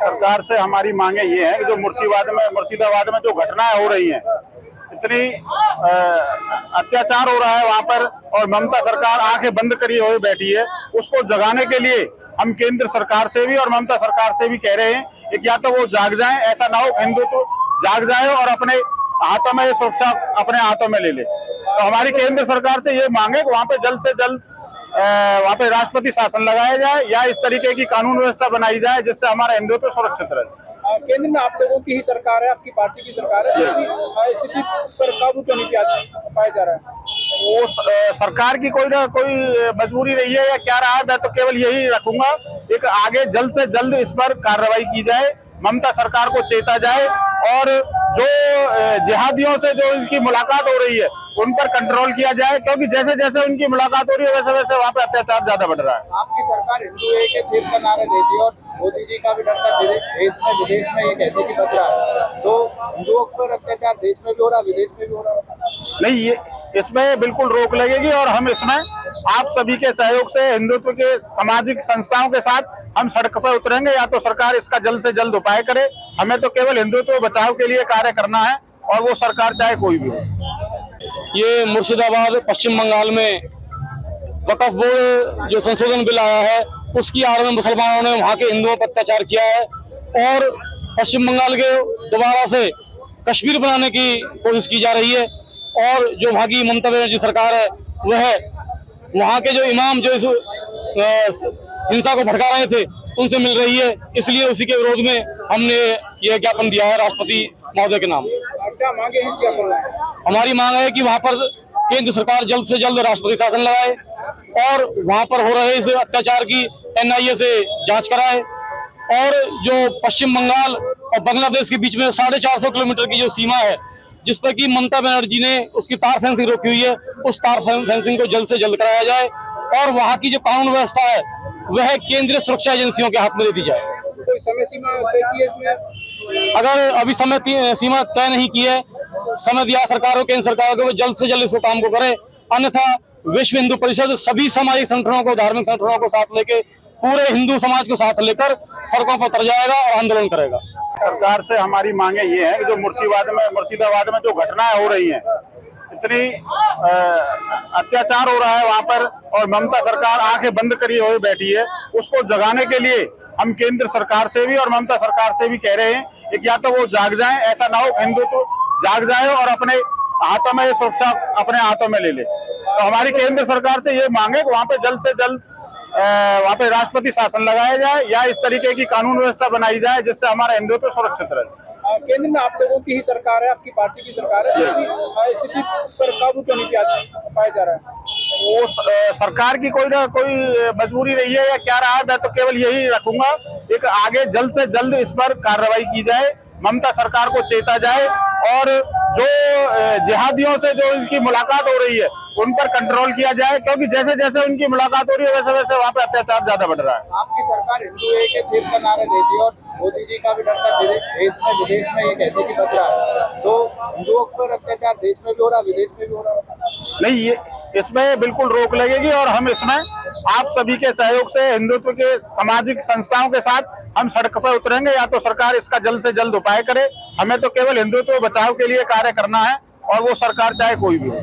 सरकार से हमारी मांगे ये है कि जो मुर्शिदाबाद में जो घटनाएं हो रही हैं, इतनी अत्याचार हो रहा है वहां पर, और ममता सरकार आंखें बंद करी हुई बैठी है। उसको जगाने के लिए हम केंद्र सरकार से भी और ममता सरकार से भी कह रहे हैं कि या तो वो जाग जाएं, ऐसा ना हो हिंदुत्व जाग जाए और अपने हाथों में सुरक्षा अपने हाथों में ले ले। तो हमारी केंद्र सरकार से ये मांगे कि वहां पे जल्द से जल्द वहां पे राष्ट्रपति शासन लगाया जाए या इस तरीके की कानून व्यवस्था बनाई जाए जिससे हमारा हिंदुत्व सुरक्षित रहे। केंद्र में आप लोगों की ही सरकार है, आपकी पार्टी की सरकार है, स्थिति पर काबू तो नहीं पाया जा रहा है। वो सरकार की कोई ना कोई मजबूरी रही है या क्या रहा है, मैं तो केवल यही रखूंगा, एक आगे जल्द से जल्द इस पर कार्रवाई की जाए, ममता सरकार को चेता जाए और जो जिहादियों से जो इसकी मुलाकात हो रही है उन पर कंट्रोल किया जाए, क्योंकि जैसे जैसे उनकी मुलाकात हो रही है वैसे वैसे वहाँ पे अत्याचार ज्यादा बढ़ रहा है। आपकी सरकार हिंदू एक छेद का नारा देती है और मोदी जी का भी डरता देश में विदेश में ये कहते कि बच रहा है, तो हिंदुओं पर अत्याचार देश में भी हो रहा है विदेश में भी हो रहा है। नहीं, ये इसमें बिल्कुल रोक लगेगी और हम इसमें आप सभी के सहयोग से हिंदुत्व के सामाजिक संस्थाओं के साथ हम सड़क पर उतरेंगे, या तो सरकार इसका जल्द से जल्द उपाय करे। हमें तो केवल हिंदुत्व बचाव के लिए कार्य करना है और वो सरकार चाहे कोई भी हो। ये मुर्शिदाबाद पश्चिम बंगाल में वक्फ बोर्ड जो संशोधन बिल आया है उसकी आड़ में मुसलमानों ने वहाँ के हिंदुओं पर अत्याचार किया है और पश्चिम बंगाल के दोबारा से कश्मीर बनाने की कोशिश की जा रही है। और जो वहाँ की ममता बनर्जी सरकार है वह वहाँ के जो इमाम जो इस हिंसा को भड़का रहे थे उनसे मिल रही है, इसलिए उसी के विरोध में हमने यह ज्ञापन दिया है राष्ट्रपति महोदय के नाम। क्या मांगे इस ज्ञापन में? हमारी मांग है कि वहाँ पर केंद्र सरकार जल्द से जल्द राष्ट्रपति शासन लगाए और वहाँ पर हो रहे इस अत्याचार की NIA से जांच कराए, और जो पश्चिम बंगाल और बांग्लादेश के बीच में 450 किलोमीटर की जो सीमा है जिस पर कि ममता बनर्जी ने उसकी तार फेंसिंग रोकी हुई है, उस तार फेंसिंग को जल्द से जल्द कराया जाए और वहाँ की जो कानून व्यवस्था है वह केंद्रीय सुरक्षा एजेंसियों के हाथ में दे दी जाए। कोई समय सीमा तय की है इसमें? अगर अभी समय सीमा तय नहीं की है, समय दिया सरकार को, केंद्र सरकार को, वो जल्द से जल्द इसको काम को करे, अन्यथा विश्व हिंदू परिषद सभी सामाजिक संगठनों को, धार्मिक संगठनों को साथ लेके, पूरे हिंदू समाज को साथ लेकर सड़कों पर उतर जाएगा और आंदोलन करेगा। सरकार से हमारी मांगे ये है कि जो मुर्शिदाबाद में जो घटनाएं हो रही हैं, इतनी अत्याचार हो रहा है वहां पर, और ममता सरकार आंखें बंद करी हुई बैठी है। उसको जगाने के लिए हम केंद्र सरकार से भी और ममता सरकार से भी कह रहे हैं कि या तो वो जाग जाएं, ऐसा ना हो हिंदुत्व जाग जाए और अपने हाथों में सुरक्षा अपने हाथों में ले ले। तो हमारी केंद्र सरकार से ये मांगे कि वहां पे जल्द से जल्द वहां पे राष्ट्रपति शासन लगाया जाए या इस तरीके की कानून व्यवस्था बनाई जाए जिससे हमारा हिंदुत्व सुरक्षित रहे। केंद्र में आप लोगों की ही सरकार है, आपकी पार्टी की सरकार है, स्थिति पर काबू तो नहीं पाया जा रहा है। वो सरकार की कोई ना कोई मजबूरी रही है या क्या रहा है, मैं तो केवल यही रखूंगा, एक आगे जल्द से जल्द इस पर कार्रवाई की जाए, ममता सरकार को चेता जाए और जो जिहादियों से जो इसकी मुलाकात हो रही है उन पर कंट्रोल किया जाए, क्योंकि जैसे जैसे उनकी मुलाकात हो रही है वैसे वैसे वहाँ पे अत्याचार ज्यादा बढ़ रहा है। आपकी सरकार हिंदू एक छेद का नारा देती है और मोदी जी का भी डरता देश में विदेश में ये कहते कि बच रहा है, तो हिंदुओं पर अत्याचार देश में भी हो रहा है विदेश में भी हो रहा है। नहीं, ये इसमें बिल्कुल रोक लगेगी और हम इसमें आप सभी के सहयोग से हिंदुत्व के सामाजिक संस्थाओं के साथ हम सड़क पर उतरेंगे, या तो सरकार इसका जल्द से जल्द उपाय करे। हमें तो केवल हिंदुत्व बचाव के लिए कार्य करना है और वो सरकार चाहे कोई भी हो।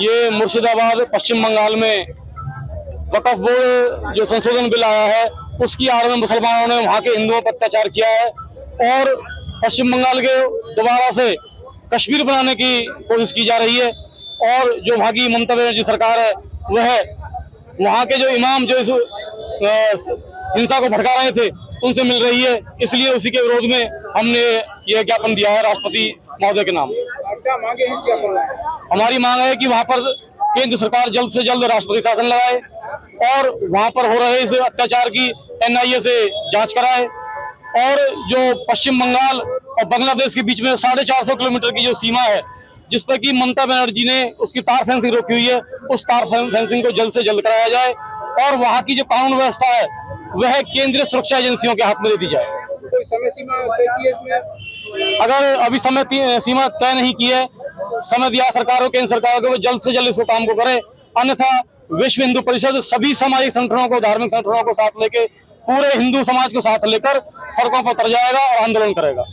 ये मुर्शिदाबाद पश्चिम बंगाल में वक्फ बोर्ड जो संशोधन बिल आया है उसकी आड़ में मुसलमानों ने वहाँ के हिंदुओं पर अत्याचार किया है और पश्चिम बंगाल के दोबारा से कश्मीर बनाने की कोशिश की जा रही है। और जो वहाँ की ममता बनर्जी सरकार है वह वहाँ के जो इमाम जो इस हिंसा को भड़का रहे थे उनसे मिल रही है, इसलिए उसी के विरोध में हमने यह ज्ञापन दिया है राष्ट्रपति महोदय के नाम। क्या मांगे इस ज्ञापन में? हमारी मांग है कि वहाँ पर केंद्र सरकार जल्द से जल्द राष्ट्रपति शासन लगाए और वहाँ पर हो रहे इस अत्याचार की NIA से जांच कराए, और जो पश्चिम बंगाल और बांग्लादेश के बीच में 450 किलोमीटर की जो सीमा है जिस पर कि ममता बनर्जी ने उसकी तार फेंसिंग रोकी हुई है, उस तार फेंसिंग को जल्द से जल्द कराया जाए और वहाँ की जो कानून व्यवस्था है वह केंद्रीय सुरक्षा एजेंसियों के हाथ में दे दी जाए। कोई समय सीमा तय की है इसमें? अगर अभी समय सीमा तय नहीं की है, समय दिया सरकार को, केंद्र सरकार को, वो जल्द से जल्द इसको काम को करे, अन्यथा विश्व हिंदू परिषद सभी सामाजिक संगठनों को, धार्मिक संगठनों को साथ लेके, पूरे हिंदू समाज को साथ लेकर सड़कों पर उतर जाएगा और आंदोलन करेगा।